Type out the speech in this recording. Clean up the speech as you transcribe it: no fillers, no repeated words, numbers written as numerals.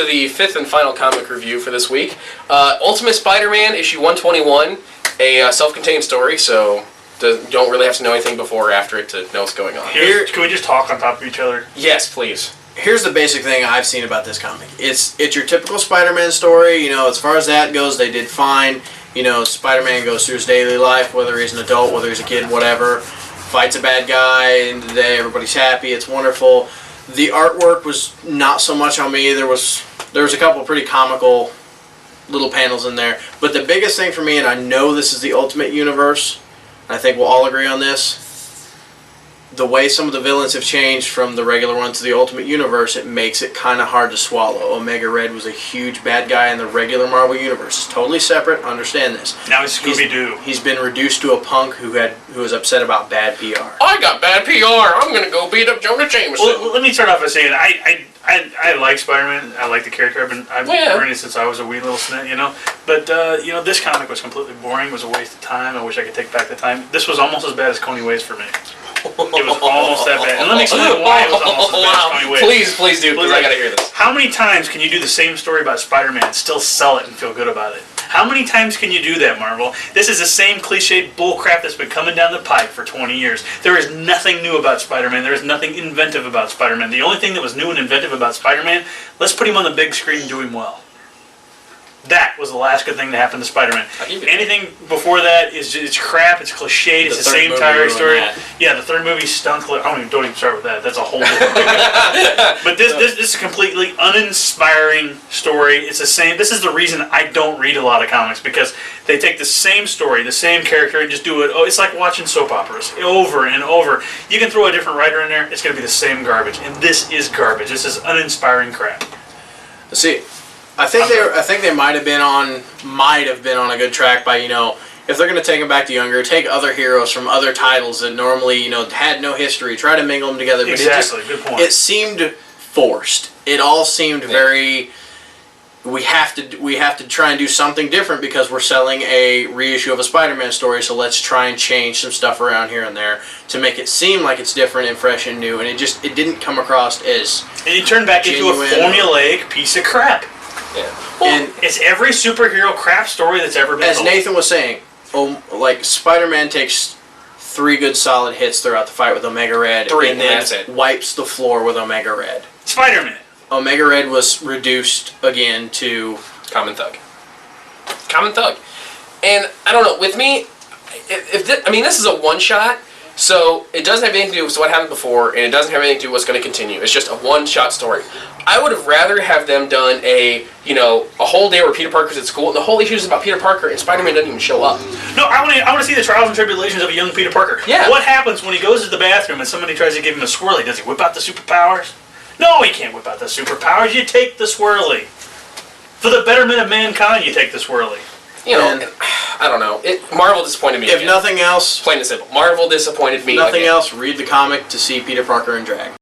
to the fifth and final comic review for this week. Ultimate Spider-Man, issue 121, a self-contained story, so don't really have to know anything before or after it to know what's going on. Can we just talk on top of each other? Yes, please. Here's the basic thing I've seen about this comic. It's your typical Spider-Man story. You know, as far as that goes, they did fine. You know, Spider-Man goes through his daily life, whether he's an adult, whether he's a kid, whatever. Fights a bad guy, end of the day, everybody's happy. It's wonderful. The artwork was not so much on me. There was a couple of pretty comical little panels in there. But the biggest thing for me, and I know this is the Ultimate Universe, and I think we'll all agree on this, the way some of the villains have changed from the regular one to the Ultimate Universe, it makes it kind of hard to swallow. Omega Red was a huge bad guy in the regular Marvel Universe. It's totally separate, understand this. Now he's Scooby-Doo. He's been reduced to a punk who was upset about bad PR. I got bad PR. I'm going to go beat up Jonah Jameson. Well, let me start off by saying I like Spider-Man. I like the character. I've been reading it since I was a wee little snit, you know. But, this comic was completely boring. It was a waste of time. I wish I could take back the time. This was almost as bad as Coney Ways for me. It was almost that bad. And let me explain why it was almost as bad as Coney Ways. Please do. Please, I gotta hear this. How many times can you do the same story about Spider-Man and still sell it and feel good about it? How many times can you do that, Marvel? This is the same cliched bullcrap that's been coming down the pipe for 20 years. There is nothing new about Spider-Man. There is nothing inventive about Spider-Man. The only thing that was new and inventive about Spider-Man, let's put him on the big screen and do him well. That was the last good thing to happen to Spider-Man. Anything before that is it's crap, it's cliched, it's the same entire story. Yeah, the third movie stunk. Don't even start with that. That's a whole different thing. But this is a completely uninspiring story. It's the same. This is the reason I don't read a lot of comics, because they take the same story, the same character, and just do it. Oh, it's like watching soap operas over and over. You can throw a different writer in there, it's going to be the same garbage. And this is garbage. This is uninspiring crap. See, I think they might have been on a good track by, if they're going to take them back to younger, take other heroes from other titles that normally, had no history, try to mingle them together. But exactly, good point. It seemed forced. It all seemed very, we have to try and do something different because we're selling a reissue of a Spider-Man story, so let's try and change some stuff around here and there to make it seem like it's different and fresh and new, and it didn't come across as and it turned back into a formulaic piece of crap. Yeah. Well, and it's every superhero crap story that's ever been told. As Nathan was saying, Spider-Man takes 3 good solid hits throughout the fight with Omega Red, and then wipes the floor with Omega Red. Spider-Man. Omega Red was reduced again to Common Thug. And I don't know, with me, this is a one-shot, so it doesn't have anything to do with what happened before, and it doesn't have anything to do with what's going to continue. It's just a one-shot story. I would have rather have them done a whole day where Peter Parker's at school, and the whole issue is about Peter Parker, and Spider-Man doesn't even show up. No, I want to see the trials and tribulations of a young Peter Parker. Yeah. What happens when he goes to the bathroom and somebody tries to give him a swirly? Does he whip out the superpowers? No, he can't whip out the superpowers. You take the swirly. For the betterment of mankind, you take the swirly. I don't know. Marvel disappointed me. If nothing else, plain and simple, Marvel disappointed me. Nothing else, read the comic to see Peter Parker in drag.